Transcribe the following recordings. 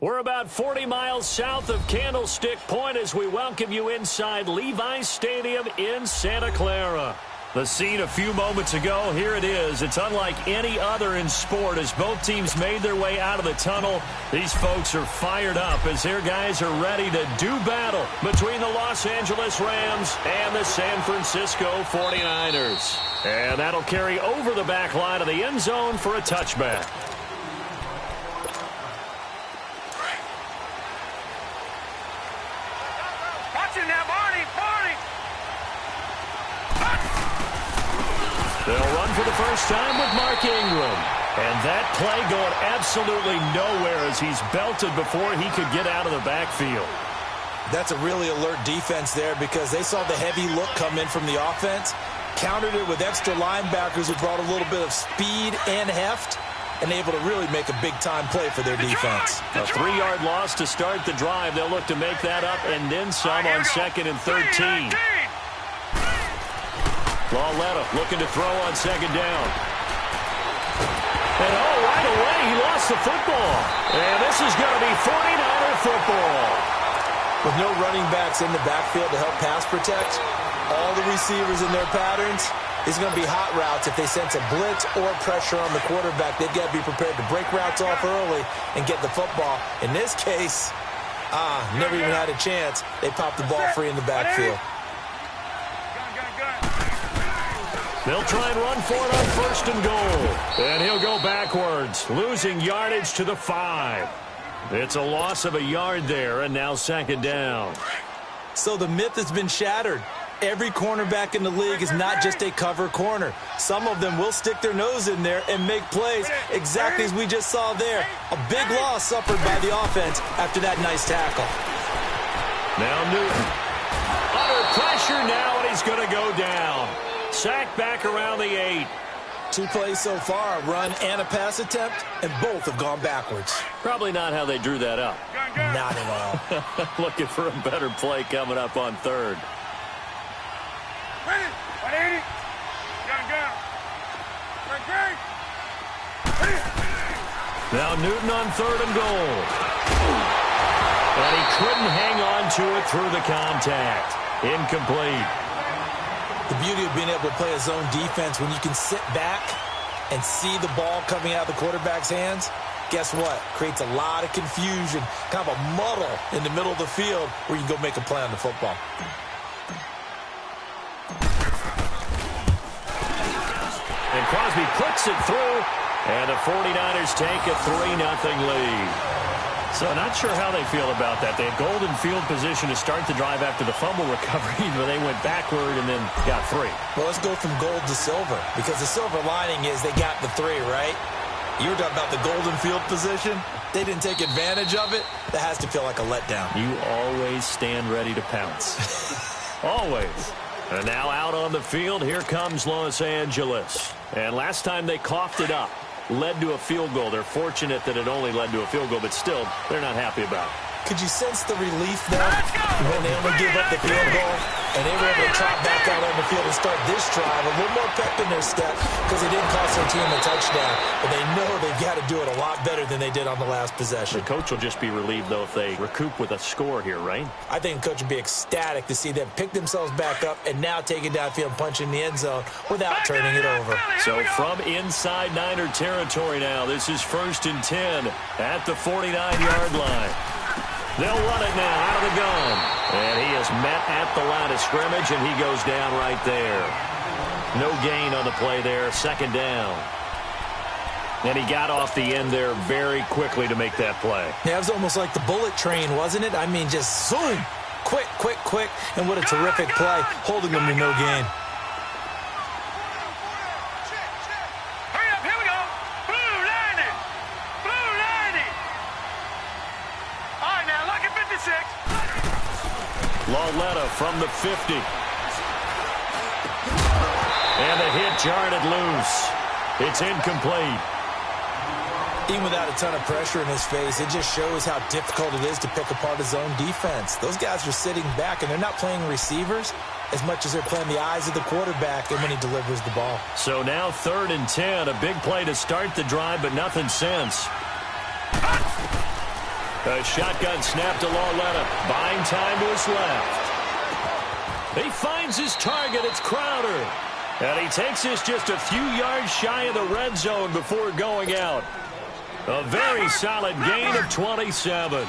We're about 40 miles south of Candlestick Point as we welcome you inside Levi's Stadium in Santa Clara. The scene a few moments ago, here it is. It's unlike any other in sport as both teams made their way out of the tunnel. These folks are fired up as their guys are ready to do battle between the Los Angeles Rams and the San Francisco 49ers. And that'll carry over the back line of the end zone for a touchback. They'll run for the first time with Mark Ingram. And that play going absolutely nowhere as he's belted before he could get out of the backfield. That's a really alert defense there because they saw the heavy look come in from the offense, countered it with extra linebackers who brought a little bit of speed and heft, and able to really make a big-time play for their defense. A 3-yard loss to start the drive. They'll look to make that up and then some on 2nd and 13. Lawletta looking to throw on 2nd down. And right away, he lost the football. And this is going to be 49er football. With no running backs in the backfield to help pass protect, all the receivers in their patterns, it's going to be hot routes. If they sense a blitz or pressure on the quarterback, they've got to be prepared to break routes off early and get the football. In this case, never even had a chance. They popped the ball free in the backfield. They'll try and run for it on 1st and goal. And he'll go backwards, losing yardage to the 5. It's a loss of a yard there, and now 2nd down. So the myth has been shattered. Every cornerback in the league is not just a cover corner. Some of them will stick their nose in there and make plays exactly as we just saw there. A big loss suffered by the offense after that nice tackle. Now Newton. Under pressure now, and he's going to go down. Sacked back around the 8. 2 plays so far, a run and a pass attempt, and both have gone backwards. Probably not how they drew that up. Not at all. Looking for a better play coming up on 3rd. Now Newton on 3rd and goal. And he couldn't hang on to it through the contact. Incomplete. The beauty of being able to play a zone defense when you can sit back and see the ball coming out of the quarterback's hands, guess what? Creates a lot of confusion, kind of a muddle in the middle of the field where you can go make a play on the football. And Crosby puts it through, and the 49ers take a 3-0 lead. So not sure how they feel about that. They had golden field position to start the drive after the fumble recovery, but they went backward and then got 3. Well, let's go from gold to silver, because the silver lining is they got the 3, right? You were talking about the golden field position. They didn't take advantage of it. That has to feel like a letdown. You always stand ready to pounce. Always. And now out on the field, here comes Los Angeles. And last time they coughed it up, led to a field goal. They're fortunate that it only led to a field goal, but still, they're not happy about it. Could you sense the relief there when they only gave up the field goal and they were able to trot back out on the field and start this drive? A little more pep in their step because they didn't cost their team a touchdown, but they know they've got to do it a lot better than they did on the last possession. The coach will just be relieved, though, if they recoup with a score here, right? I think the coach would be ecstatic to see them pick themselves back up and now take it downfield and punch in the end zone without turning it over. So from inside Niner territory now, this is 1st and 10 at the 49-yard line. They'll run it now out of the gun. And he is met at the line of scrimmage, and he goes down right there. No gain on the play there, 2nd down. And he got off the end there very quickly to make that play. Yeah, it was almost like the bullet train, wasn't it? I mean, just zoom. Quick, quick, quick. And what a terrific play, holding them to no gain. Lawletta from the 50. And the hit jarred it loose. It's incomplete. Even without a ton of pressure in his face, it just shows how difficult it is to pick apart his own defense. Those guys are sitting back, and they're not playing receivers as much as they're playing the eyes of the quarterback and when he delivers the ball. So now 3rd and 10, a big play to start the drive, but nothing since. A shotgun snap to Lauletta. Buying time to his left. He finds his target. It's Crowder. And he takes this just a few yards shy of the red zone before going out. A very solid gain of 27.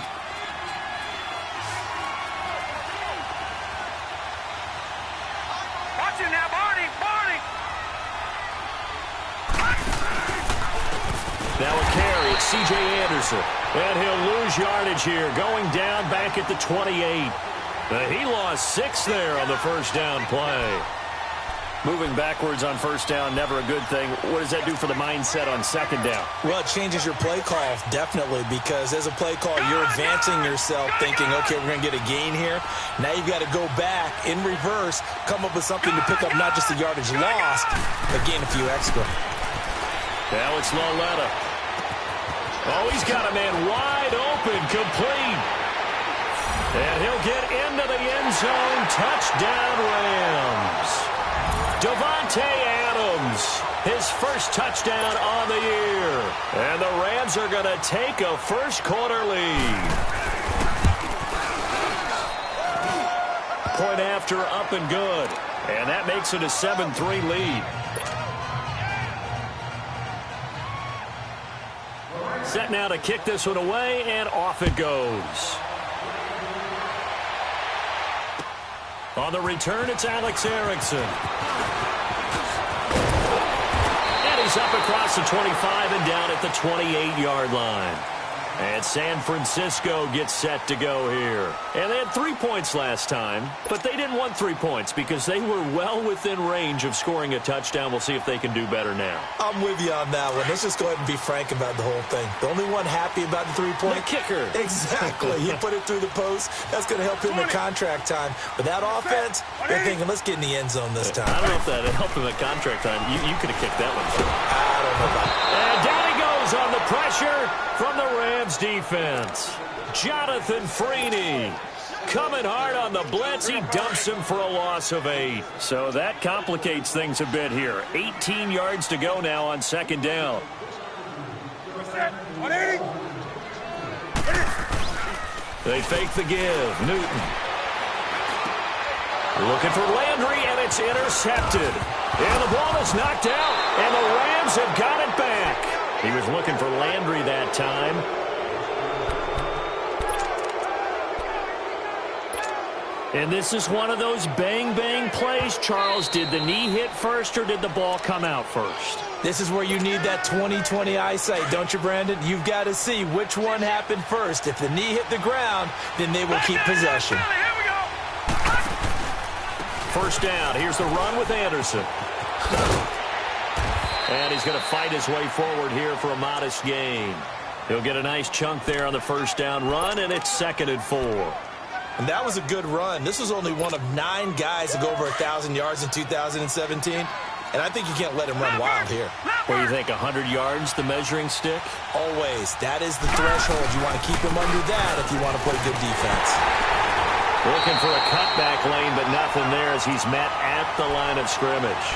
Now a carry, it's C.J. Anderson. And he'll lose yardage here, going down back at the 28. He lost 6 there on the first down play. Moving backwards on first down, never a good thing. What does that do for the mindset on second down? Well, it changes your play call, definitely, because as a play call, you're advancing yourself thinking, okay, we're going to get a gain here. Now you've got to go back in reverse, come up with something to pick up not just the yardage lost, but gain a few extra. Now it's Lauletta. Oh, he's got a man wide open, complete. And he'll get into the end zone. Touchdown, Rams. Davante Adams, his first touchdown on the year. And the Rams are going to take a first-quarter lead. Point after, up and good. And that makes it a 7-3 lead. Set now to kick this one away, and off it goes. On the return, it's Alex Erickson. And he's up across the 25 and down at the 28-yard line. And San Francisco gets set to go here. And they had 3 points last time, but they didn't want 3 points because they were well within range of scoring a touchdown. We'll see if they can do better now. I'm with you on that one. Let's just go ahead and be frank about the whole thing. The only one happy about the 3-point? The kicker. Exactly. He put it through the post. That's going to help him in contract time. But that offense, they're thinking, let's get in the end zone this time. I don't know if that helped him at contract time. You could have kicked that one. I don't know about that. And down he goes on the pressure from the Rams defense. Jonathan Freeney coming hard on the blitz. He dumps him for a loss of 8. So that complicates things a bit here. 18 yards to go now on second down. They fake the give. Newton. Looking for Landry, and it's intercepted. And the ball is knocked out, and the Rams have got it back. He was looking for Landry that time. And this is one of those bang-bang plays, Charles. Did the knee hit first, or did the ball come out first? This is where you need that 20/20 eyesight, don't you, Brandon? You've got to see which one happened first. If the knee hit the ground, then they will keep possession. First down. Here's the run with Anderson. And he's going to fight his way forward here for a modest gain. He'll get a nice chunk there on the first down run, and it's 2nd and 4. And that was a good run. This was only one of 9 guys to go over 1,000 yards in 2017. And I think you can't let him run wild here. What do you think, 100 yards, the measuring stick? Always. That is the threshold. You want to keep him under that if you want to play good defense. Looking for a cutback lane, but nothing there as he's met at the line of scrimmage.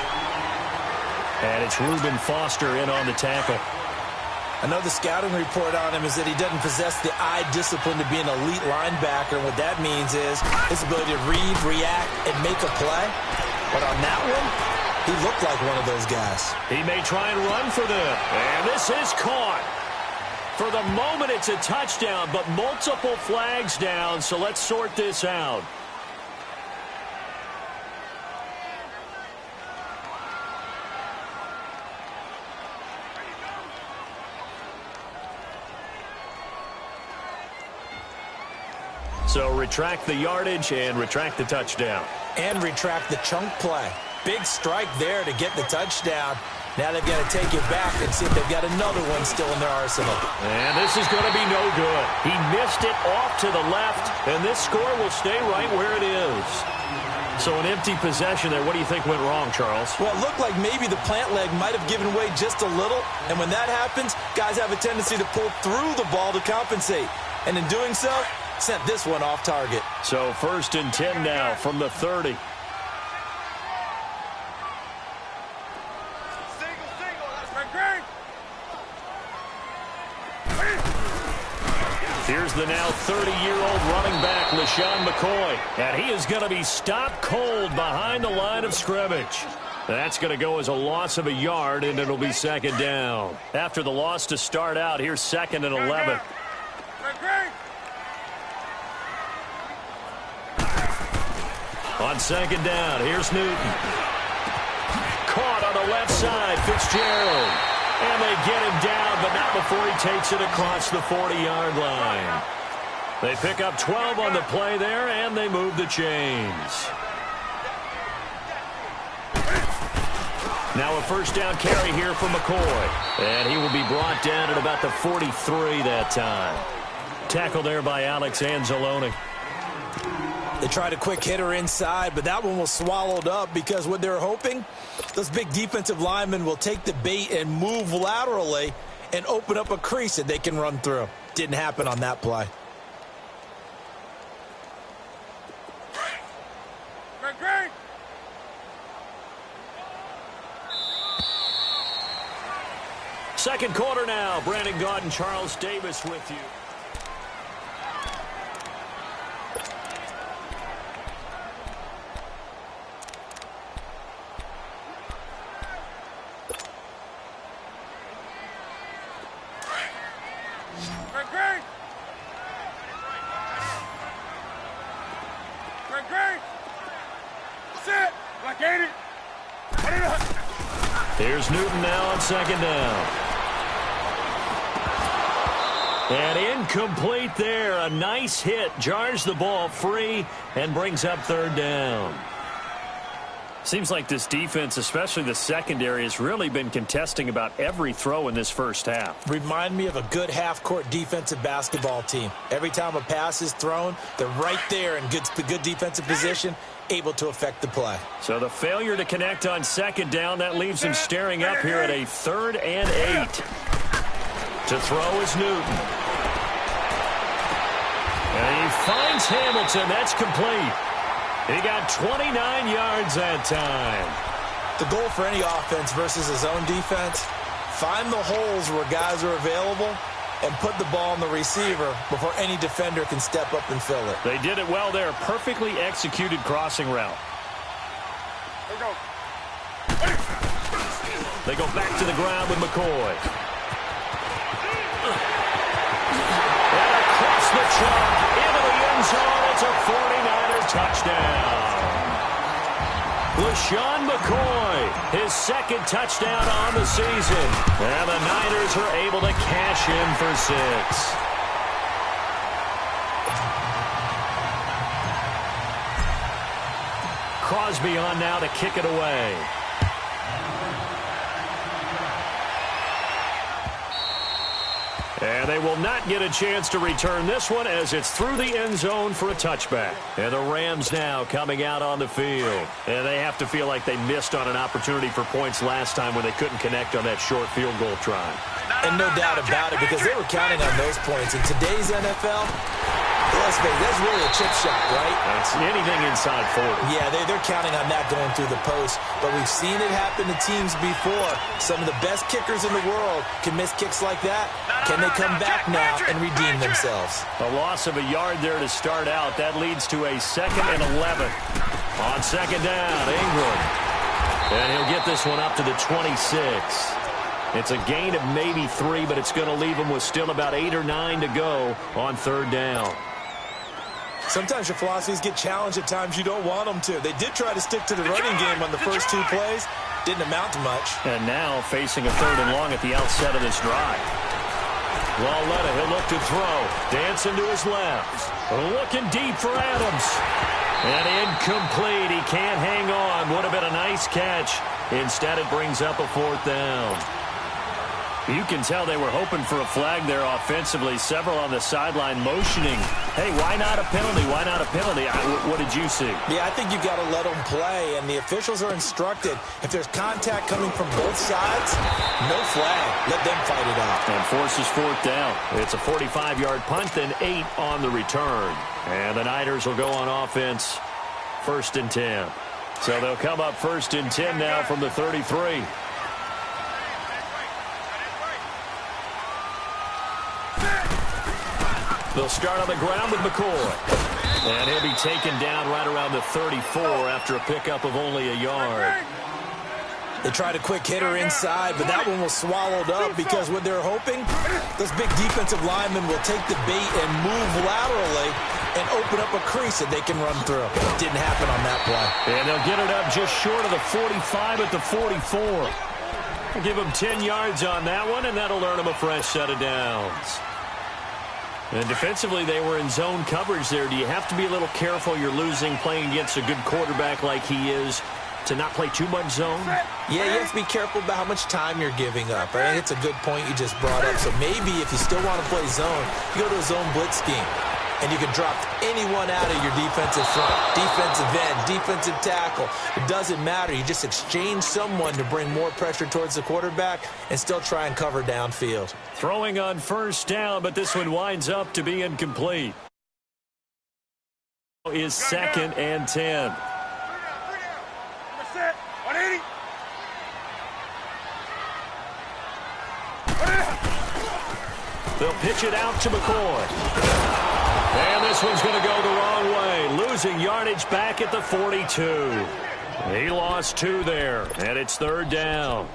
And it's Reuben Foster in on the tackle. I know the scouting report on him is that he doesn't possess the eye discipline to be an elite linebacker. What that means is his ability to read, react, and make a play. But on that one, he looked like one of those guys. He may try and run for them. And this is caught. For the moment, it's a touchdown, but multiple flags down, so let's sort this out. So retract the yardage and retract the touchdown. And retract the chunk play. Big strike there to get the touchdown. Now they've got to take it back and see if they've got another one still in their arsenal. And this is going to be no good. He missed it off to the left, and this score will stay right where it is. So an empty possession there. What do you think went wrong, Charles? Well, it looked like maybe the plant leg might have given way just a little. And when that happens, guys have a tendency to pull through the ball to compensate. And in doing so, sent this one off target. So 1st and 10 now from the 30. Here's the now 30-year-old running back, LaShawn McCoy. And he is going to be stopped cold behind the line of scrimmage. That's going to go as a loss of a yard, and it'll be second down. After the loss to start out, here's 2nd and 11. On second down, here's Newton. Caught on the left side, Fitzgerald. And they get him down, but not before he takes it across the 40-yard line. They pick up 12 on the play there, and they move the chains. Now a first down carry here for McCoy. And he will be brought down at about the 43 that time. Tackled there by Alex Anzalone. They tried a quick hitter inside, but that one was swallowed up because what they're hoping, those big defensive linemen will take the bait and move laterally and open up a crease that they can run through. Didn't happen on that play. Second quarter now. Brandon Gaudin and Charles Davis with you. Here's Newton now on second down. And incomplete there. A nice hit. Jars the ball free and brings up third down. Seems like this defense, especially the secondary, has really been contesting about every throw in this first half. Remind me of a good half-court defensive basketball team. Every time a pass is thrown, they're right there in good defensive position, able to affect the play. So the failure to connect on second down, that leaves him staring up here at a 3rd and 8. To throw is Newton. And he finds Hamilton. That's complete. He got 29 yards that time. The goal for any offense versus his own defense, find the holes where guys are available and put the ball on the receiver before any defender can step up and fill it. They did it well there. Perfectly executed crossing route. They go back to the ground with McCoy. And across the chalk into the end zone. It's a 49er touchdown. LaShawn McCoy, his 2nd touchdown on the season. And the Niners are able to cash in for 6. Crosby on now to kick it away. And they will not get a chance to return this one as it's through the end zone for a touchback. And the Rams now coming out on the field. And they have to feel like they missed on an opportunity for points last time when they couldn't connect on that short field goal try. And no doubt about it, because they were counting on those points. In today's NFL, let's face it, that's really a chip shot, right? That's anything inside 40. Yeah, they're counting on that going through the post. But we've seen it happen to teams before. Some of the best kickers in the world can miss kicks like that. Can they come back now and redeem themselves? A loss of a yard there to start out. That leads to a 2nd and 11. On second down, Ingram. And he'll get this one up to the 26. It's a gain of maybe 3, but it's going to leave him with still about 8 or 9 to go on third down. Sometimes your philosophies get challenged at times you don't want them to. They did try to stick to the running game on the first 2 plays. Didn't amount to much. And now facing a 3rd and long at the outset of this drive. Walletta, he'll look to throw. Dancing to his left. Looking deep for Adams. And incomplete. He can't hang on. Would have been a nice catch. Instead, it brings up a 4th down. You can tell they were hoping for a flag there offensively. Several on the sideline motioning. Hey, why not a penalty? Why not a penalty? What did you see? Yeah, I think you've got to let them play, and the officials are instructed. If there's contact coming from both sides, no flag. Let them fight it out. And forces 4th down. It's a 45-yard punt, then 8 on the return. And the Niners will go on offense 1st and 10. So they'll come up 1st and 10 now from the 33. They'll start on the ground with McCoy. And he'll be taken down right around the 34 after a pickup of only a yard. They tried a quick hitter inside, but that one was swallowed up because what they're hoping, those big defensive linemen will take the bait and move laterally and open up a crease that they can run through. It didn't happen on that play. And they'll get it up just short of the 45 at the 44. We'll give them 10 yards on that one, and that'll earn them a fresh set of downs. And defensively, they were in zone coverage there. Do you have to be a little careful you're losing playing against a good quarterback like he is to not play too much zone? Yeah, you have to be careful about how much time you're giving up. I think it's a good point you just brought up. So maybe if you still want to play zone, you go to a zone blitz scheme. And you can drop anyone out of your defensive front, defensive end, defensive tackle. It doesn't matter. You just exchange someone to bring more pressure towards the quarterback and still try and cover downfield. Throwing on first down, but this one winds up to be incomplete. Is 2nd and 10. They'll pitch it out to McCoy. And this one's going to go the wrong way. Losing yardage back at the 42. He lost 2 there, and it's 3rd down.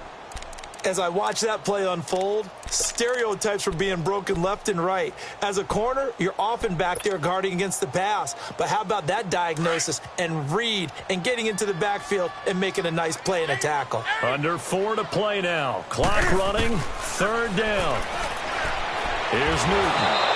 As I watch that play unfold, stereotypes were being broken left and right. As a corner, you're often back there guarding against the pass. But how about that diagnosis and read and getting into the backfield and making a nice play and a tackle? Under 4 to play now. Clock running, 3rd down. Here's Newton.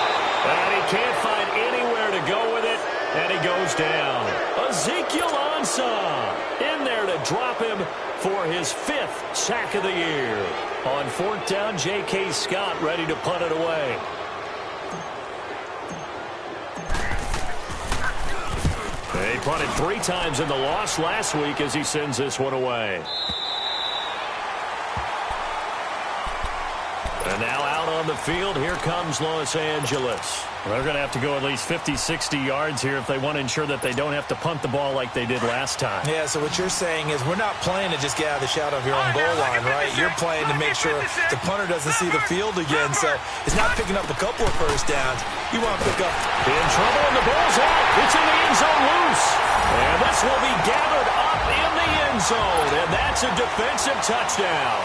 And he can't find anywhere to go with it, and he goes down. Ezekiel Ansah in there to drop him for his 5th sack of the year. On 4th down, J.K. Scott ready to punt it away. He punted 3 times in the loss last week as he sends this one away. And now out on the field, here comes Los Angeles. They're going to have to go at least 50, 60 yards here if they want to ensure that they don't have to punt the ball like they did last time. Yeah, so what you're saying is we're not playing to just get out of the shadow of your own goal line, right? You're playing to make sure the punter doesn't see the field again. So it's not picking up a couple of first downs. You want to pick up. In trouble, and the ball's out. It's in the end zone loose. And this will be gathered up in the end zone. And that's a defensive touchdown.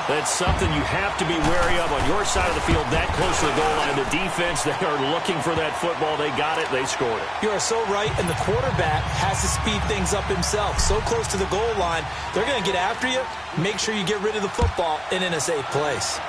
That's something you have to be wary of on your side of the field, that close to the goal line. The defense, they are looking for that football. They got it. They scored it. You are so right, and the quarterback has to speed things up himself. So close to the goal line, they're going to get after you. Make sure you get rid of the football and in a safe place.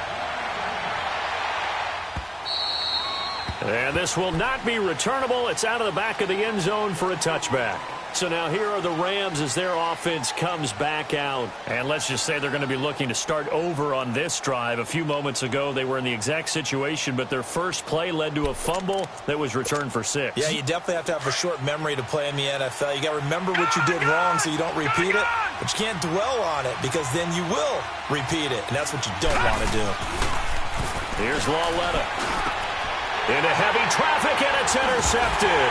And this will not be returnable. It's out of the back of the end zone for a touchback. So now here are the Rams as their offense comes back out. And let's just say they're going to be looking to start over on this drive. A few moments ago, they were in the exact situation, but their first play led to a fumble that was returned for 6. Yeah, you definitely have to have a short memory to play in the NFL. You got to remember what you did wrong so you don't repeat it, but you can't dwell on it because then you will repeat it, and that's what you don't want to do. Here's Lawletta. Into heavy traffic, and it's intercepted.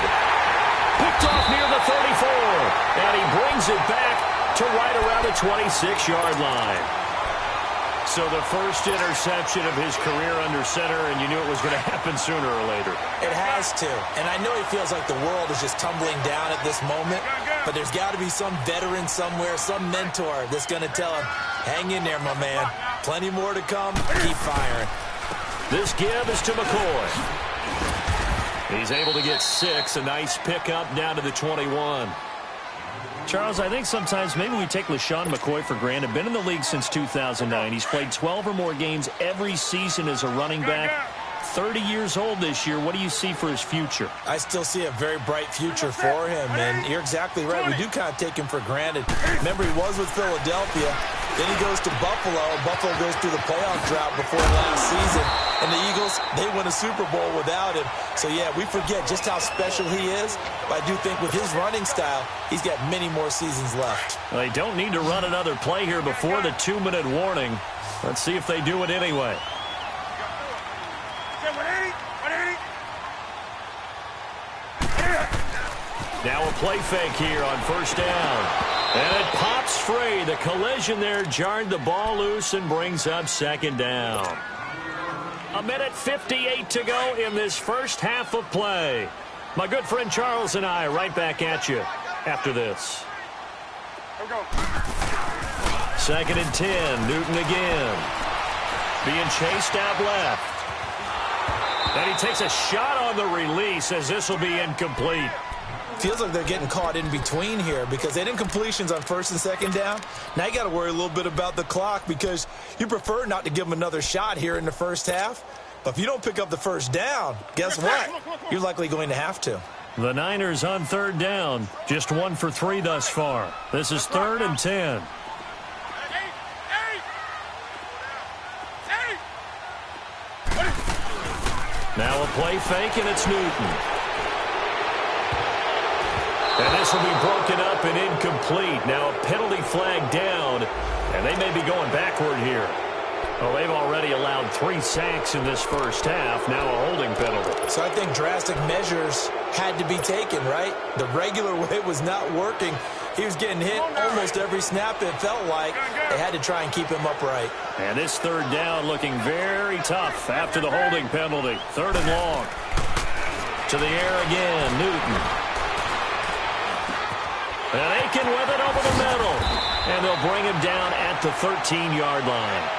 Picked off near the 34, and he brings it back to right around the 26-yard line. So the first interception of his career under center, and you knew it was going to happen sooner or later. It has to, and I know he feels like the world is just tumbling down at this moment, but there's got to be some veteran somewhere, some mentor that's going to tell him, hang in there, my man. Plenty more to come. Keep firing. This give is to McCoy. He's able to get 6. A nice pickup down to the 21. Charles, I think sometimes maybe we take LeSean McCoy for granted. Been in the league since 2009. He's played 12 or more games every season as a running back. 30 years old this year. What do you see for his future? I still see a very bright future for him, and you're exactly right. We do kind of take him for granted. Remember, he was with Philadelphia. Then he goes to Buffalo. Buffalo goes through the playoff drought before last season. And the Eagles, they win a Super Bowl without him. So, yeah, we forget just how special he is. But I do think with his running style, he's got many more seasons left. Well, they don't need to run another play here before the 2-minute warning. Let's see if they do it anyway. Now a play fake here on first down. And it pops free. The collision there jarred the ball loose and brings up 2nd down. 1:58 to go in this first half of play. My good friend Charles and I right back at you after this. Here we go. 2nd and 10. Newton again. Being chased out left. And he takes a shot on the release as this will be incomplete. Feels like they're getting caught in between here because they didn't incompletions on 1st and 2nd down. Now you got to worry a little bit about the clock because you prefer not to give them another shot here in the first half. But if you don't pick up the first down, guess what? You're likely going to have to. The Niners on 3rd down. Just 1 for 3 thus far. This is 3rd and 10. Now a play fake, and it's Newton. And this will be broken up and incomplete. Now a penalty flag down, and they may be going backward here. Well, they've already allowed 3 sacks in this first half. Now a holding penalty. So I think drastic measures had to be taken, right? The regular way was not working. He was getting hit almost every snap, it felt like. They had to try and keep him upright. And this 3rd down looking very tough after the holding penalty. 3rd and long. To the air again, Newton. And Aiken with it over the middle. And they'll bring him down at the 13-yard line.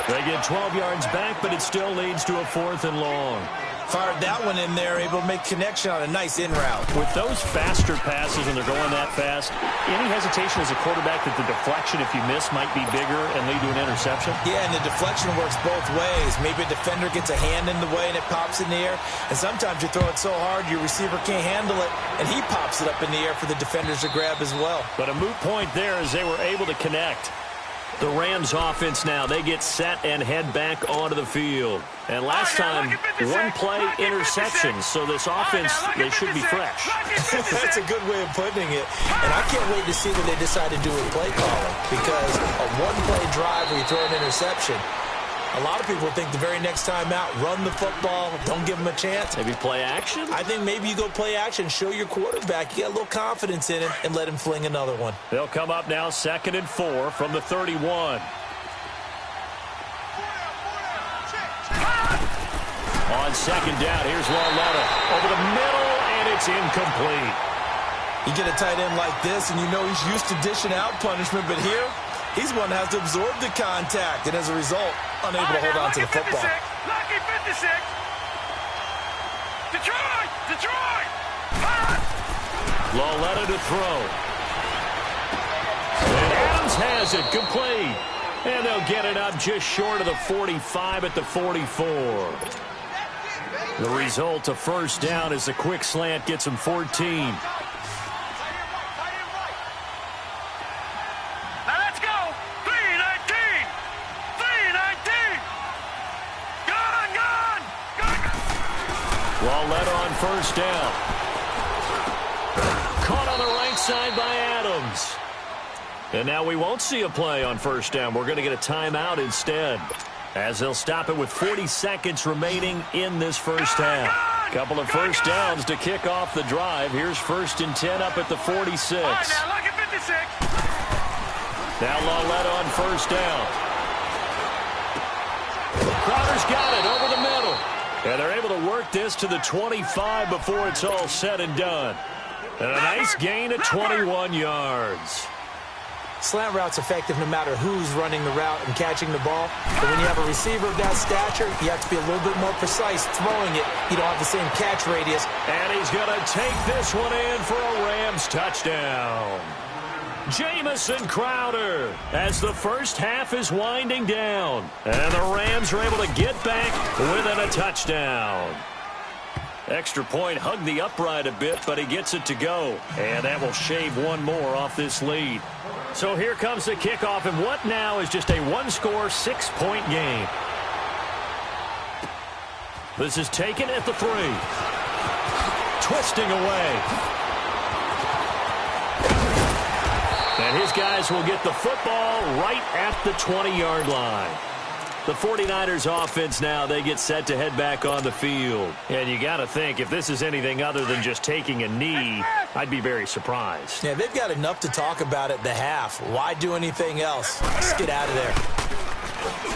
They get 12 yards back, but it still leads to a 4th and long. Fired that one in there, able to make connection on a nice in route. With those faster passes and they're going that fast, any hesitation as a quarterback that the deflection, if you miss, might be bigger and lead to an interception? Yeah, and the deflection works both ways. Maybe a defender gets a hand in the way and it pops in the air. And sometimes you throw it so hard your receiver can't handle it, and he pops it up in the air for the defenders to grab as well. But a moot point there as they were able to connect. The Rams offense now, they get set and head back onto the field. And last time, 1 play interception, so this offense, they should be fresh. That's a good way of putting it. And I can't wait to see what they decide to do with play calling, because a 1-play drive where you throw an interception, a lot of people think the very next time out, run the football, don't give them a chance. Maybe play action? I think maybe you go play action, show your quarterback, you get a little confidence in him, and let him fling another one. They'll come up now 2nd and 4 from the 31. On 2nd down, here's Lauletta. Over the middle, and it's incomplete. You get a tight end like this, and you know he's used to dishing out punishment, but here, he's one that has to absorb the contact, and as a result, unable to hold on to the football. Lucky 56. Detroit! Detroit! Lauletta to throw. And Adams has it, complete. And they'll get it up just short of the 45 at the 44. The result, a 1st down as the quick slant gets him 14. Lauletta on 1st down. Caught on the right side by Adams. And now we won't see a play on 1st down. We're going to get a timeout instead, as they'll stop it with 40 seconds remaining in this first half. Couple of 1st downs to kick off the drive. Here's 1st and 10 up at the 46. Now Lauletta on 1st down. Crowder's got it over the middle. And they're able to work this to the 25 before it's all said and done. And a nice gain at 21 yards. Slant route's effective no matter who's running the route and catching the ball. But when you have a receiver of that stature, you have to be a little bit more precise throwing it. You don't have the same catch radius. And he's going to take this one in for a Rams touchdown. Jamison Crowder as the first half is winding down. And the Rams are able to get back within a touchdown. Extra point hugged the upright a bit, but he gets it to go. And that will shave 1 more off this lead. So here comes the kickoff, and what now is just a 1-score, 6-point game. This is taken at the 3. Twisting away. And his guys will get the football right at the 20-yard line. The 49ers offense now, they get set to head back on the field. And you got to think, if this is anything other than just taking a knee, I'd be very surprised. Yeah, they've got enough to talk about at the half. Why do anything else? Just get out of there.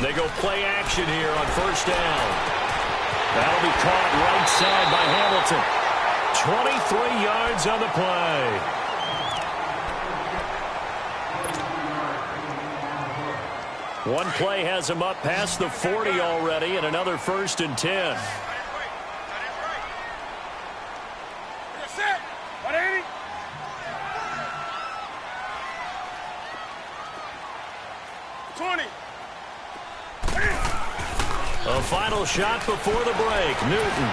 They go play action here on 1st down. That'll be caught right side by Hamilton. 23 yards on the play. One play has him up past the 40 already, and another 1st and 10. Set. 180. A final shot before the break. Newton.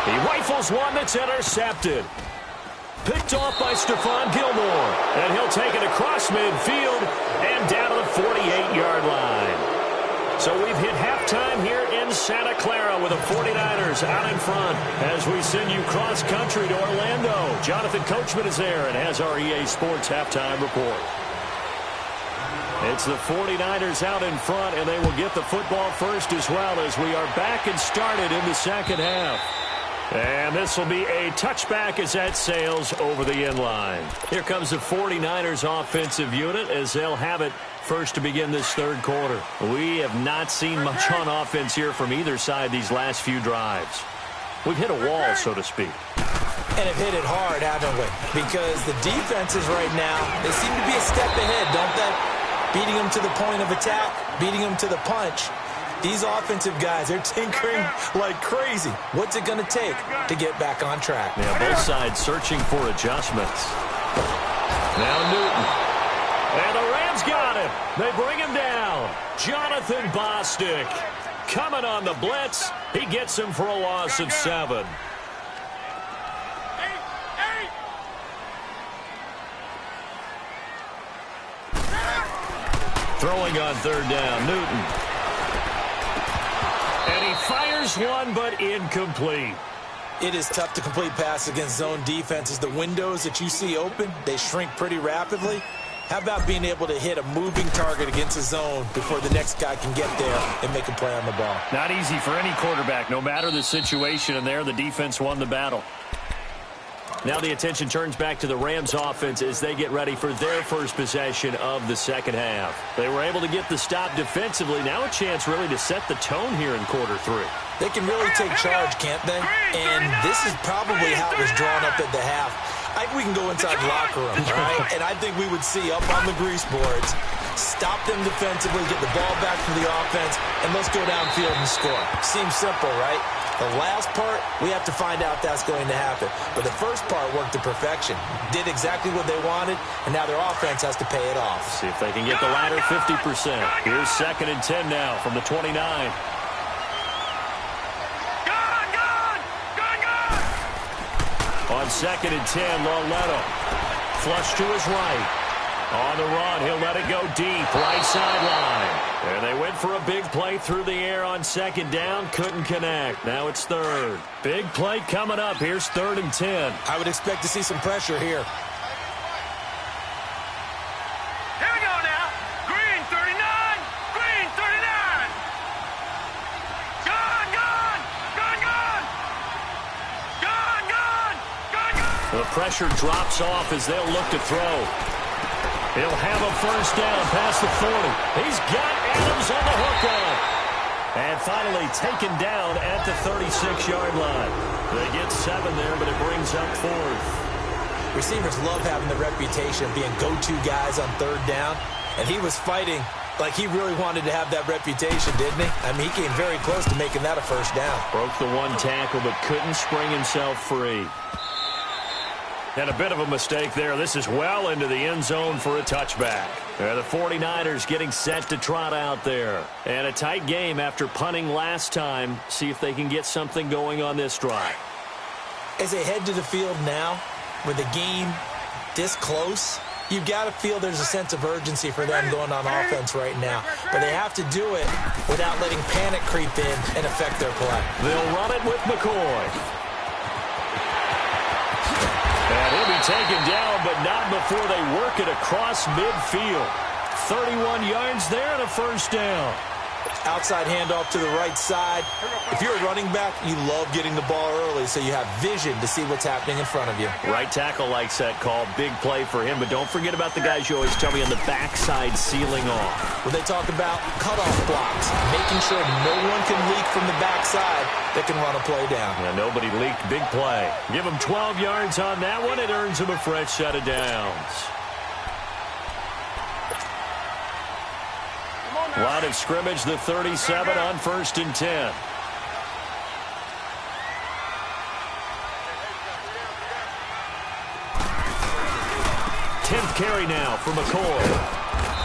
He rifles one that's intercepted. Picked off by Stephon Gilmore. And he'll take it across midfield and down to the 48-yard line. So we've hit halftime here in Santa Clara with the 49ers out in front as we send you cross-country to Orlando. Jonathan Coachman is there and has our EA Sports halftime report. It's the 49ers out in front, and they will get the football first as well as we are back and started in the second half. And this will be a touchback as that sails over the end line. Here comes the 49ers offensive unit as they'll have it first to begin this third quarter. We have not seen much on offense here from either side these last few drives. We've hit a wall, so to speak. And have hit it hard, haven't we? Because the defenses right now, they seem to be a step ahead, don't they? Beating them to the point of attack, beating them to the punch. These offensive guys, they're tinkering like crazy. What's it going to take to get back on track? Yeah, both sides searching for adjustments. Now Newton. And the Rams got him. They bring him down. Jonathan Bostic coming on the blitz. He gets him for a loss of 7. Throwing on third down, Newton. And he fires one, but incomplete. It is tough to complete passes against zone defenses. The windows that you see open, they shrink pretty rapidly. How about being able to hit a moving target against a zone before the next guy can get there and make a play on the ball? Not easy for any quarterback, no matter the situation, and there the defense won the battle. Now the attention turns back to the Rams offense as they get ready for their first possession of the second half. They were able to get the stop defensively. Now a chance really to set the tone here in quarter 3. They can really take charge, can't they? And this is probably how it was drawn up at the half. I think we can go inside the locker room, right? And I think we would see up on the grease boards, stop them defensively, get the ball back to the offense, and let's go downfield and score. Seems simple, right? The last part, we have to find out if that's going to happen. But the first part worked to perfection. Did exactly what they wanted, and now their offense has to pay it off. See if they can get the latter 50%. Here's 2nd and 10 now from the 29. On 2nd and 10, Lauletto. Flush to his right. On the run, he'll let it go deep, right sideline. And they went for a big play through the air on 2nd down, couldn't connect. Now it's 3rd. Big play coming up. Here's 3rd and 10. I would expect to see some pressure here. Here we go now. Green 39. Green 39. Gone, gone. Gone, gone. Gone, gone. Gone, gone. The pressure drops off as they'll look to throw. He'll have a first down past the 40. He's got Adams on the hook up. And finally taken down at the 36-yard line. They get 7 there, but it brings up 4th. Receivers love having the reputation of being go-to guys on 3rd down. And he was fighting like he really wanted to have that reputation, didn't he? I mean, he came very close to making that a first down. Broke the one tackle, but couldn't spring himself free. And a bit of a mistake there. This is well into the end zone for a touchback. The 49ers getting set to trot out there. And a tight game after punting last time. See if they can get something going on this drive. As they head to the field now, with the game this close, you've got to feel there's a sense of urgency for them going on offense right now. But they have to do it without letting panic creep in and affect their play. They'll run it with McCoy. And he'll be taken down, but not before they work it across midfield. 31 yards there and a first down. Outside handoff to the right side. If you're a running back, you love getting the ball early so you have vision to see what's happening in front of you. Right tackle likes that call. Big play for him, but don't forget about the guys you always tell me on the backside sealing off. When they talk about cutoff blocks, making sure no one can leak from the backside that can run a play down. Yeah, nobody leaked. Big play. Give him 12 yards on that one. It earns him a fresh set of downs. Line of scrimmage, the 37 on 1st and 10. Tenth carry now for McCoy.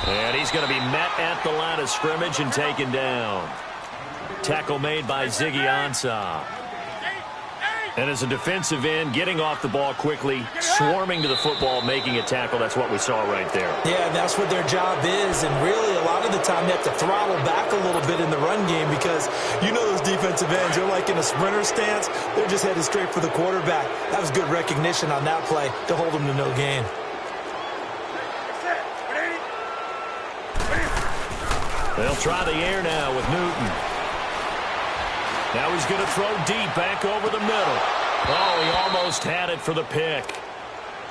And he's going to be met at the line of scrimmage and taken down. Tackle made by Ziggy Ansah. And as a defensive end, getting off the ball quickly, swarming to the football, making a tackle. That's what we saw right there. Yeah, and that's what their job is. And really, a lot of the time, they have to throttle back a little bit in the run game because you know those defensive ends, they're like in a sprinter stance. They're just headed straight for the quarterback. That was good recognition on that play to hold them to no gain. They'll try the air now with Newton. Now he's going to throw deep back over the middle. Oh, he almost had it for the pick.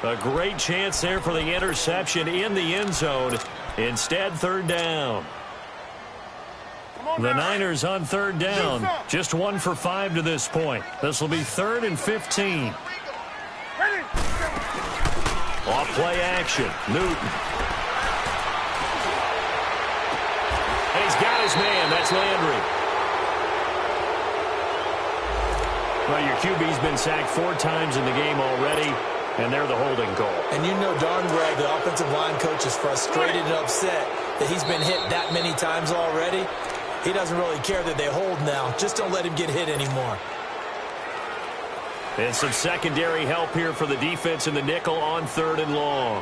A great chance there for the interception in the end zone. Instead, 3rd down. The Niners on 3rd down. Just 1 for 5 to this point. This will be 3rd and 15. Off play action. Newton. And he's got his man. That's Landry. Well, your QB's been sacked 4 times in the game already, and they're the holding call. And you know darn well the offensive line coach is frustrated and upset that he's been hit that many times already. He doesn't really care that they hold now. Just don't let him get hit anymore. And some secondary help here for the defense in the nickel on 3rd and long.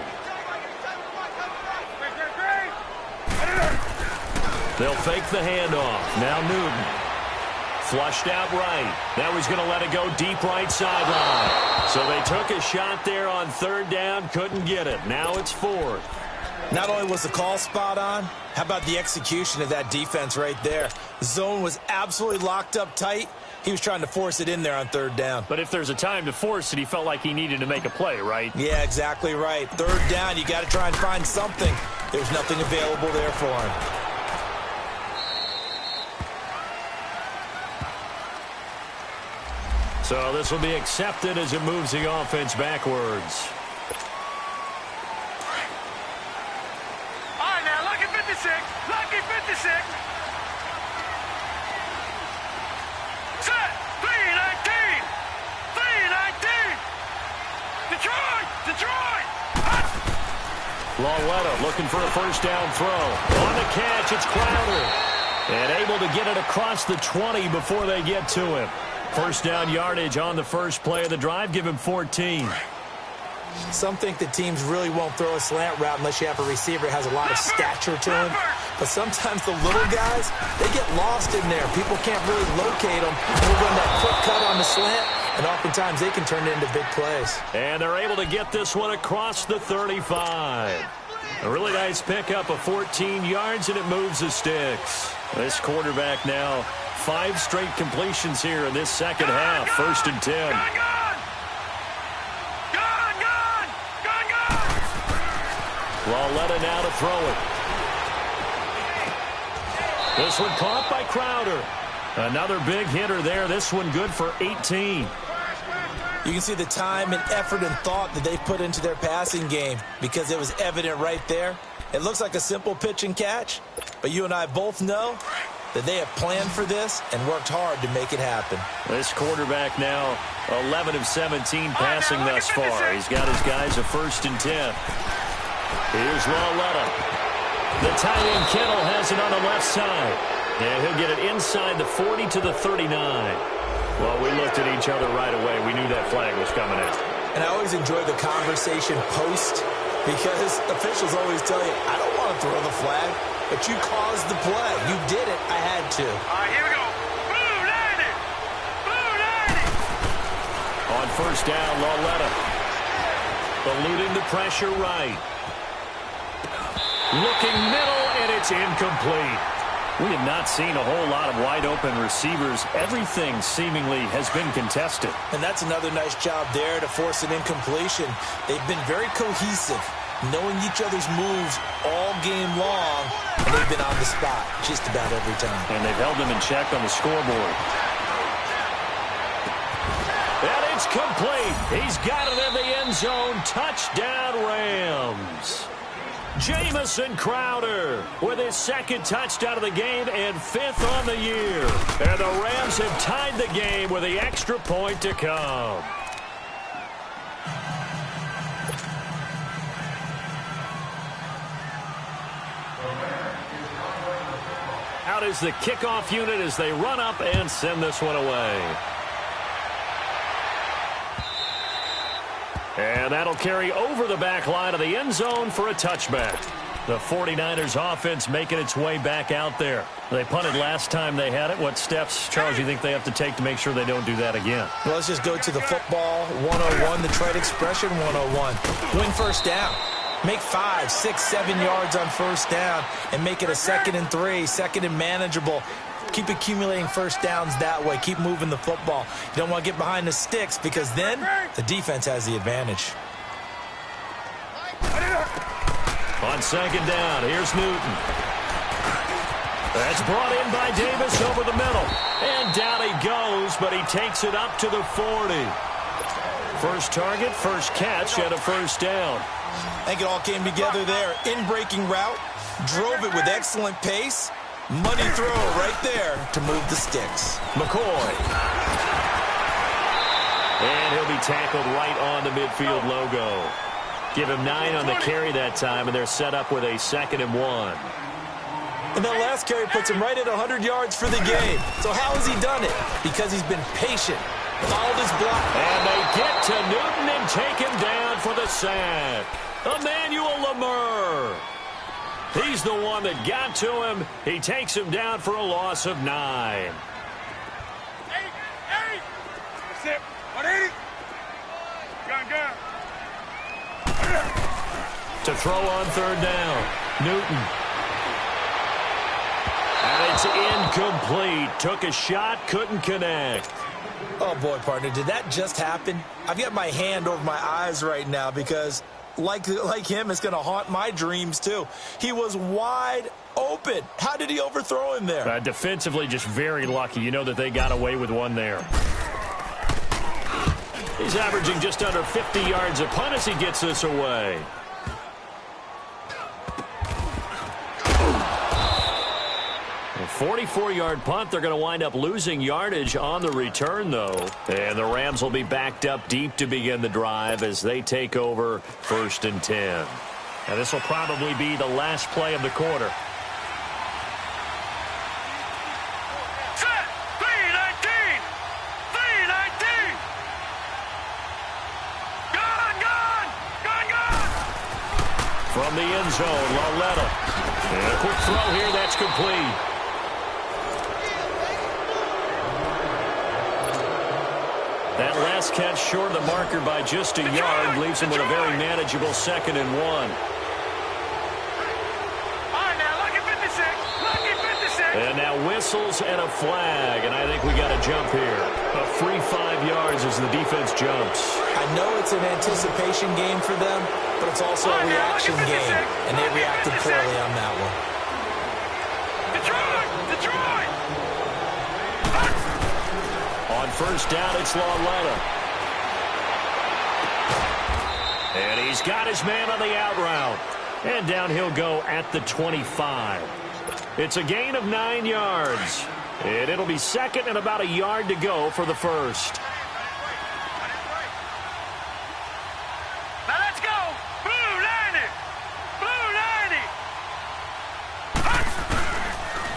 They'll fake the handoff. Now Newton. Flushed out right. Now he's going to let it go deep right sideline. So they took a shot there on 3rd down. Couldn't get it. Now it's 4th. Not only was the call spot on, how about the execution of that defense right there? The zone was absolutely locked up tight. He was trying to force it in there on 3rd down. But if there's a time to force it, he felt like he needed to make a play, right? Yeah, exactly right. 3rd down, you got to try and find something. There's nothing available there for him. So this will be accepted as it moves the offense backwards. All right, now, lucky 56. Lucky 56. Set. 3-19. 3-19. Detroit. Detroit. Lawletta looking for a 1st down throw. On the catch, it's Crowder. And able to get it across the 20 before they get to him. 1st down yardage on the first play of the drive. Give him 14. Some think that teams really won't throw a slant route unless you have a receiver that has a lot of stature to him. But sometimes the little guys, they get lost in there. People can't really locate them. They'll run that quick cut on the slant, and oftentimes they can turn it into big plays. And they're able to get this one across the 35. A really nice pickup of 14 yards, and it moves the sticks. This quarterback now 5 straight completions here in this second half. 1st and 10. Lawletta now to throw it. This one caught by Crowder. Another big hitter there. This one good for 18. You can see the time and effort and thought that they've put into their passing game because it was evident right there. It looks like a simple pitch and catch, but you and I both know that they have planned for this and worked hard to make it happen. This quarterback now 11 of 17 passing thus far. He's got his guys a 1st and 10. Here's Lawletta. The tight end Kittle has it on the left side. And he'll get it inside the 40 to the 39. Well, we looked at each other right away. We knew that flag was coming out. And I always enjoy the conversation post because officials always tell you, I don't want to throw the flag, but you caused the play. You did it. I had to. All right, here we go. Blue 90. Blue 90. On 1st down, Lawletta. Eluding the pressure right. Looking middle, and it's incomplete. We have not seen a whole lot of wide-open receivers. Everything seemingly has been contested. And that's another nice job there to force an incompletion. They've been very cohesive, knowing each other's moves all game long, and they've been on the spot just about every time. And they've held them in check on the scoreboard. And it's complete. He's got it in the end zone. Touchdown, Rams. Jamison Crowder with his second touchdown of the game and 5th on the year. And the Rams have tied the game with the extra point to come. Out is the kickoff unit as they run up and send this one away. And that'll carry over the back line of the end zone for a touchback. The 49ers offense making its way back out there. They punted last time they had it. What steps, Charles, do you think they have to take to make sure they don't do that again? Well, let's just go to the football 101, the trade expression 101. Win first down. Make 5, 6, 7 yards on first down and make it a 2nd and 3, 2nd and manageable. Keep accumulating first downs that way. Keep moving the football. You don't want to get behind the sticks because then the defense has the advantage. On second down, here's Newton. That's brought in by Davis over the middle. And down he goes, but he takes it up to the 40. First target, first catch, and a first down. I think it all came together there. In-breaking route, drove it with excellent pace. Money throw right there to move the sticks. McCoy. And he'll be tackled right on the midfield logo. Give him 9 on the carry that time, and they're set up with a 2nd and 1. And that last carry puts him right at 100 yards for the game. So how has he done it? Because he's been patient. Followed his block. And they get to Newton and take him down for the sack. Emmanuel Lamur. He's the one that got to him. He takes him down for a loss of 9. 8. That's it. 180. Gun. To throw on third down. Newton. And it's incomplete. Took a shot, couldn't connect. Oh, boy, partner, did that just happen? I've got my hand over my eyes right now because, like him, it's going to haunt my dreams, too. He was wide open. How did he overthrow him there? Defensively, just very lucky. You know that they got away with one there. He's averaging just under 50 yards a punt as he gets this away. A 44-yard punt. They're going to wind up losing yardage on the return, though. And the Rams will be backed up deep to begin the drive as they take over 1st and 10. And this will probably be the last play of the quarter. Set. 319. 319. Gun. From the end zone, Lauletta. And a quick throw here. That's complete. That last catch short of the marker by just a yard leaves him with a very manageable 2nd and 1. All right, now, lucky 56. Lucky 56. And now whistles and a flag, and I think we got a jump here. A free 5 yards as the defense jumps. I know it's an anticipation game for them, but it's also a reaction game, and they reacted poorly on that one. Detroit. On first down, it's Lauletta. And he's got his man on the out route. And down he'll go at the 25. It's a gain of 9 yards. And it'll be 2nd and about a yard to go for the first. Now let's go. Blue 90.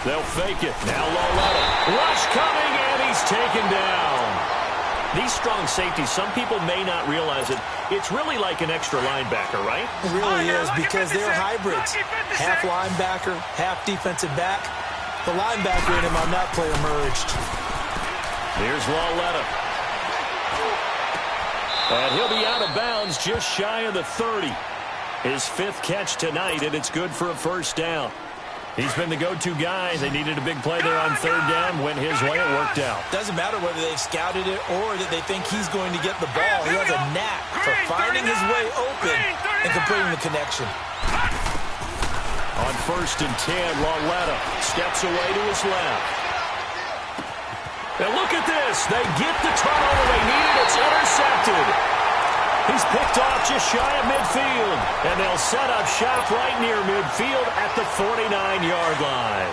They'll fake it. Now Lauletta. Rush coming, and he's taken down. These strong safeties, some people may not realize it. It's really like an extra linebacker, right? It really is, because they're hybrids. Half linebacker, half defensive back. The linebacker in him on that play emerged. Here's Lauletta. And he'll be out of bounds just shy of the 30. His 5th catch tonight, and it's good for a first down. He's been the go-to guy. They needed a big play there on third down. Went his way. It worked out. Doesn't matter whether they've scouted it or that they think he's going to get the ball. He has a knack for finding his way open and completing the connection. On 1st and 10, Lauletta steps away to his left. And look at this. They get the turnover they needed. It's intercepted. He's picked off just shy of midfield. And they'll set up shop right near midfield at the 49-yard line.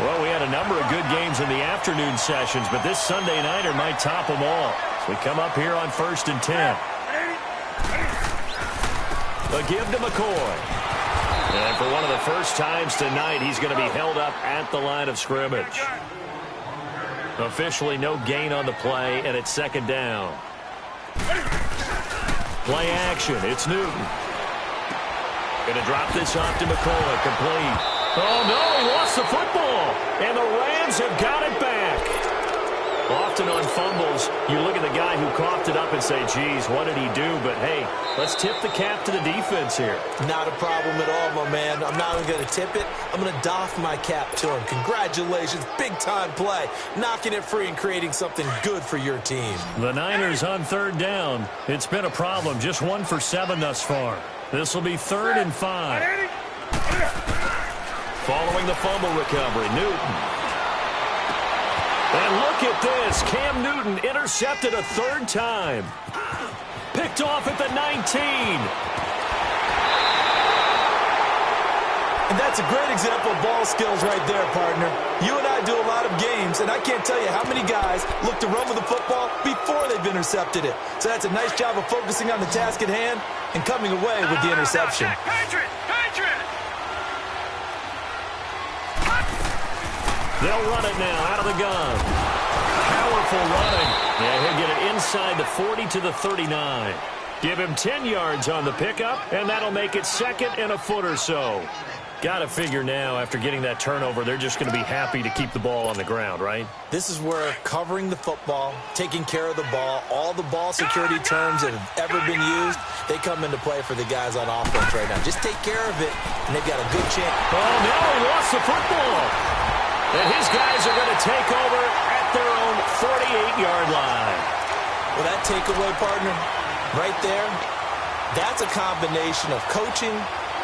Well, we had a number of good games in the afternoon sessions, but this Sunday nighter might top them all. So we come up here on 1st and 10. The give to McCoy. And for one of the first times tonight, he's going to be held up at the line of scrimmage. Officially no gain on the play, and it's 2nd down. Play action. It's Newton. Going to drop this off to McCoy. Complete. Oh, no, he lost the football. And the Rams have got it back. Often on fumbles, you look at the guy who coughed it up and say, geez, what did he do? But, hey, let's tip the cap to the defense here. Not a problem at all, my man. I'm not even going to tip it. I'm going to doff my cap to him. Congratulations. Big-time play. Knocking it free and creating something good for your team. The Niners on 3rd down. It's been a problem. Just 1 for 7 thus far. This will be 3rd and 5. Following the fumble recovery, Newton. And look at this. Cam Newton intercepted a 3rd time. Picked off at the 19. And that's a great example of ball skills right there, partner. You and I do a lot of games, and I can't tell you how many guys look to run with the football before they've intercepted it. So that's a nice job of focusing on the task at hand and coming away with the interception. They'll run it now out of the gun. Powerful running. Yeah, he'll get it inside the 40 to the 39. Give him 10 yards on the pickup, and that'll make it 2nd and a foot or so. Got to figure now, after getting that turnover, they're just going to be happy to keep the ball on the ground, right? This is where covering the football, taking care of the ball, all the ball security terms that have ever been used, they come into play for the guys on offense right now. Just take care of it, and they've got a good chance. Oh, no, he lost the football. And his guys are going to take over at their own 48-yard line. Well, that takeaway, partner, right there, that's a combination of coaching,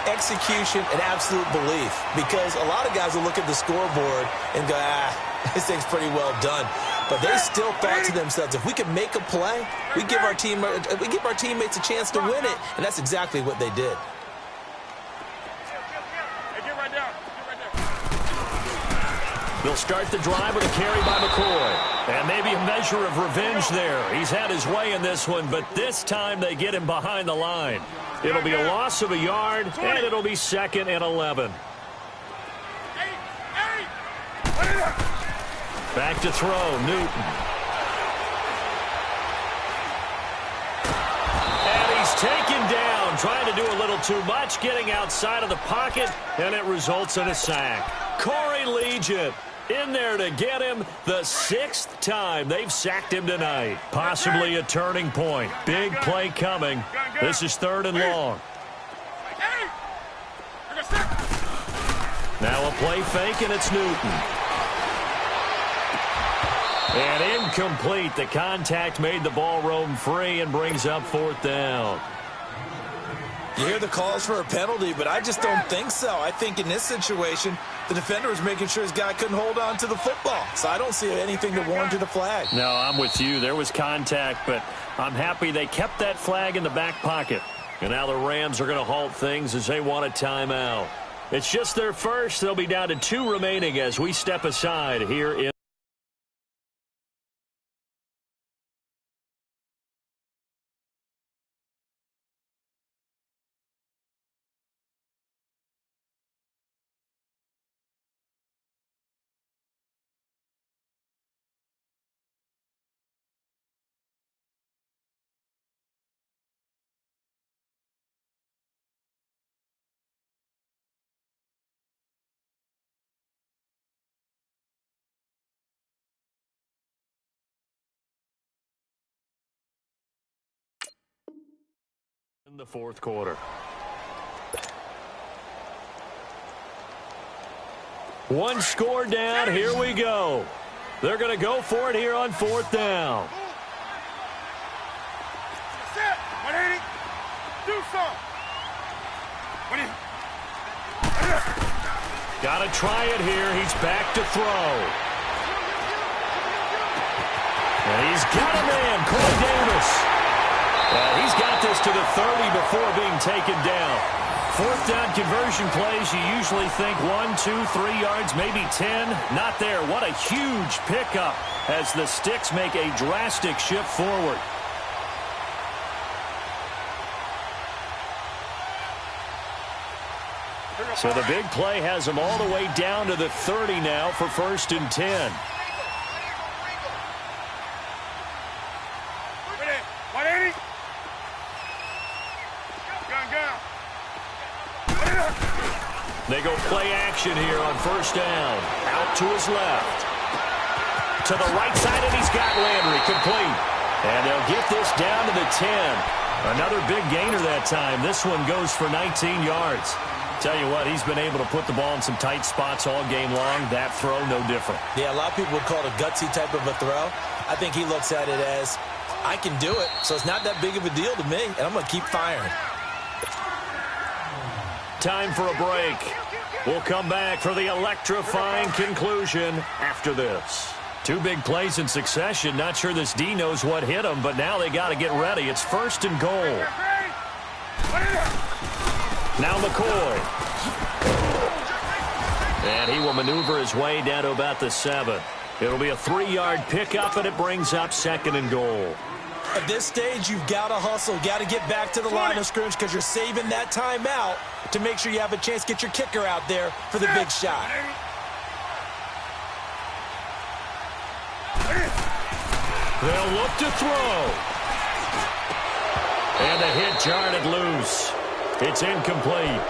execution, and absolute belief. Because a lot of guys will look at the scoreboard and go, this thing's pretty well done. But they still thought to themselves, if we can make a play, we give our teammates a chance to win it. And that's exactly what they did. They'll start the drive with a carry by McCoy. And maybe a measure of revenge there. He's had his way in this one, but this time they get him behind the line. It'll be a loss of a yard, and it'll be 2nd and 11. Back to throw, Newton. And he's taken down, trying to do a little too much, getting outside of the pocket, and it results in a sack. Corey Legion in there to get him the 6th time they've sacked him tonight. Possibly a turning point. Big play coming. This is 3rd and long. Now a play fake, and it's Newton. And incomplete. The contact made the ball roam free and brings up 4th down. You hear the calls for a penalty, but I just don't think so. I think in this situation, the defender was making sure his guy couldn't hold on to the football. So I don't see anything that warranted a flag. No, I'm with you. There was contact, but I'm happy they kept that flag in the back pocket. And now the Rams are going to halt things as they want a timeout. It's just their first. They'll be down to 2 remaining as we step aside here in the 4th quarter. One score down. Here we go. They're going to go for it here on 4th down. Set. 180. Do some. 180. Got to try it here. He's back to throw. And he's got a man, Corey Davis. He's got this to the 30 before being taken down. 4th down conversion plays, you usually think 1, 2, 3 yards, maybe 10. Not there. What a huge pickup as the Sticks make a drastic shift forward. So the big play has them all the way down to the 30 now for 1st and 10. 180. They go play action here on 1st down. Out to his left. To the right side, and he's got Landry complete. And they'll get this down to the 10. Another big gainer that time. This one goes for 19 yards. Tell you what, he's been able to put the ball in some tight spots all game long. That throw, no different. Yeah, a lot of people would call it a gutsy type of a throw. I think he looks at it as, I can do it, so it's not that big of a deal to me, and I'm going to keep firing. Time for a break. We'll come back for the electrifying conclusion after this. Two big plays in succession. Not sure this D knows what hit him, but now they got to get ready. It's 1st and goal. Now McCoy. And he will maneuver his way down to about the 7. It'll be a 3-yard pickup, and it brings up 2nd and goal. At this stage, you've got to hustle. Got to get back to the line of scrimmage because you're saving that timeout to make sure you have a chance to get your kicker out there for the big shot. They'll look to throw. And the hit jarred it loose. It's incomplete.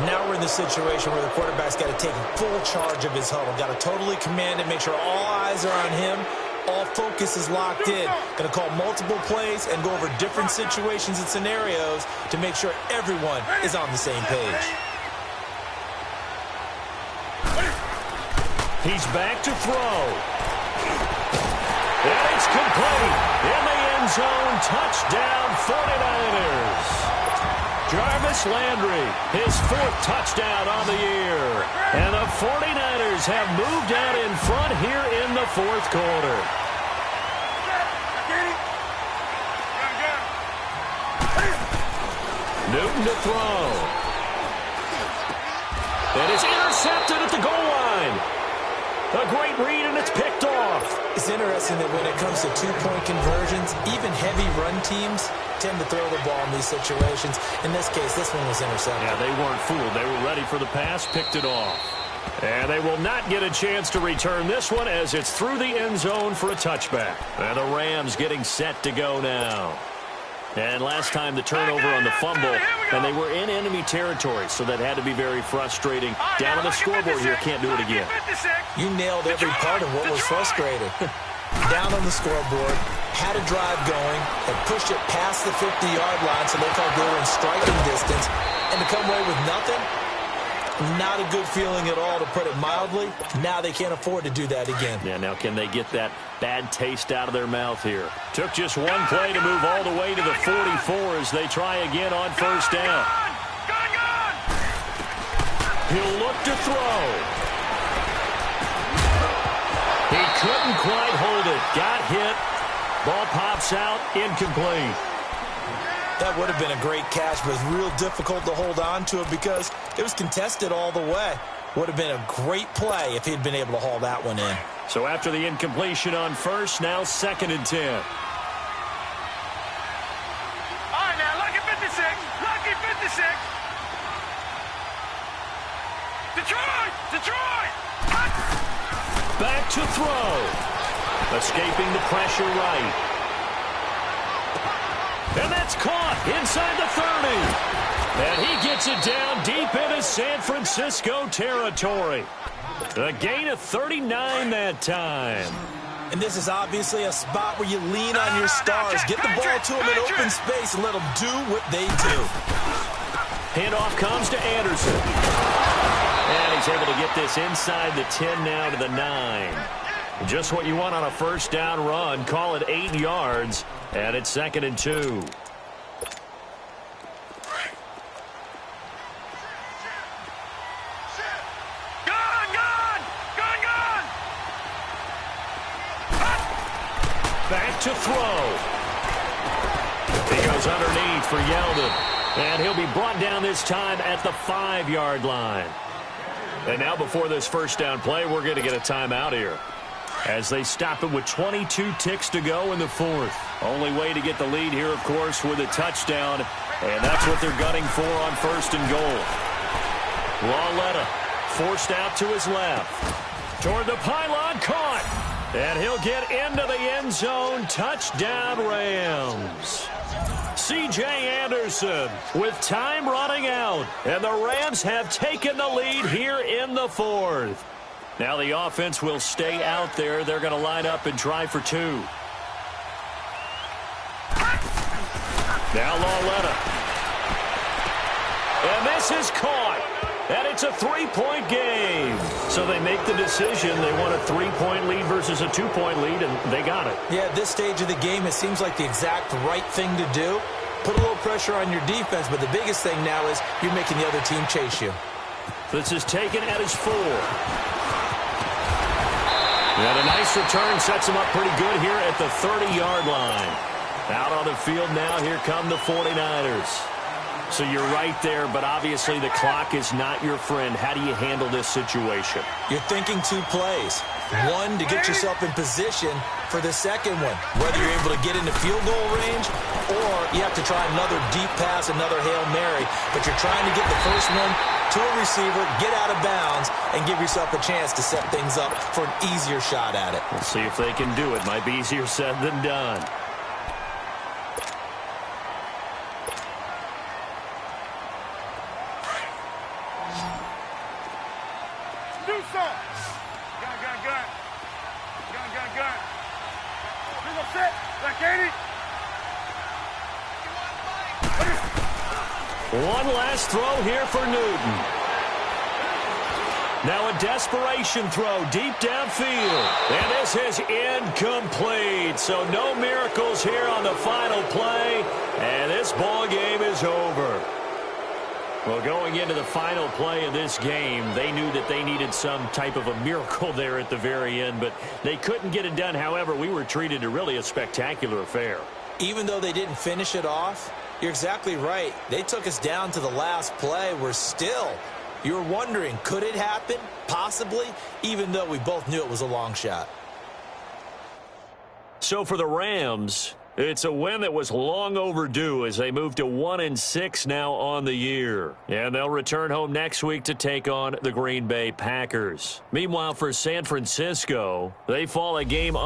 Now we're in the situation where the quarterback's got to take full charge of his huddle. Got to totally command it, make sure all eyes are on him. All focus is locked in. Going to call multiple plays and go over different situations and scenarios to make sure everyone is on the same page. He's back to throw. And it's complete. In the end zone, touchdown 49ers. Jarvis Landry, his 4th touchdown on the year. And the 49ers have moved out in front here in the 4th quarter. Newton to throw. It is intercepted at the goal line. A great read, and it's picked off. It's interesting that when it comes to two-point conversions, even heavy run teams tend to throw the ball in these situations. In this case, this one was intercepted. Yeah, they weren't fooled. They were ready for the pass, picked it off. And they will not get a chance to return this one as it's through the end zone for a touchback. And the Rams getting set to go now. And last time the turnover on the fumble, and they were in enemy territory, so that had to be very frustrating. Down on the scoreboard here, can't do it again. You nailed every part of what was frustrating. Down on the scoreboard, had a drive going, and pushed it past the 50-yard line, so they felt they were in striking distance. And to come away with nothing, not a good feeling at all, to put it mildly. Now they can't afford to do that again. Yeah, now can they get that bad taste out of their mouth here? Took just one play to move all the way to the 44 as they try again on 1st down. He'll look to throw. He couldn't quite hold it. Got hit. Ball pops out. Incomplete. That would have been a great catch, but it's real difficult to hold on to it because it was contested all the way. Would have been a great play if he'd been able to haul that one in. So after the incompletion on 1st, now 2nd and 10. All right, now, lucky 56. Lucky 56. Detroit! Back to throw. Escaping the pressure right. And that's caught inside the 30. And he gets it down deep into San Francisco territory. A gain of 39 that time. And this is obviously a spot where you lean on your stars. Get the ball to them in open space and let them do what they do. Handoff comes to Anderson. And he's able to get this inside the 10 now to the 9. Just what you want on a first down run. Call it 8 yards, and it's 2nd and 2. Back to throw. He goes underneath for Yeldon. And he'll be brought down this time at the 5-yard line. And now before this first down play, we're going to get a timeout here, as they stop it with 22 ticks to go in the 4th. Only way to get the lead here, of course, with a touchdown. And that's what they're gunning for on 1st and goal. Lauletta forced out to his left. Toward the pylon, caught. And he'll get into the end zone. Touchdown, Rams. C.J. Anderson with time running out. And the Rams have taken the lead here in the 4th. Now the offense will stay out there. They're going to line up and try for 2. Now Lauletta. And this is caught. And it's a 3-point game. So they make the decision. They want a 3-point lead versus a 2-point lead, and they got it. Yeah, at this stage of the game, it seems like the exact right thing to do. Put a little pressure on your defense, but the biggest thing now is you're making the other team chase you. This is taken at his 4. And a nice return sets him up pretty good here at the 30-yard line. Out on the field now, here come the 49ers. So you're right there, but obviously the clock is not your friend. How do you handle this situation? You're thinking 2 plays. One, to get yourself in position for the second one, whether you're able to get into field goal range or you have to try another deep pass, another Hail Mary, but you're trying to get the first one to a receiver, get out of bounds, and give yourself a chance to set things up for an easier shot at it. We'll see if they can do it. Might be easier said than done. One last throw here for Newton. Now a desperation throw deep downfield. And this is incomplete. So no miracles here on the final play. And this ball game is over. Well, going into the final play of this game, they knew that they needed some type of a miracle there at the very end, but they couldn't get it done. However, we were treated to really a spectacular affair. Even though they didn't finish it off, you're exactly right. They took us down to the last play. You're wondering, could it happen? Possibly, even though we both knew it was a long shot. So for the Rams, it's a win that was long overdue as they move to 1-6 now on the year. And they'll return home next week to take on the Green Bay Packers. Meanwhile, for San Francisco, they fall a game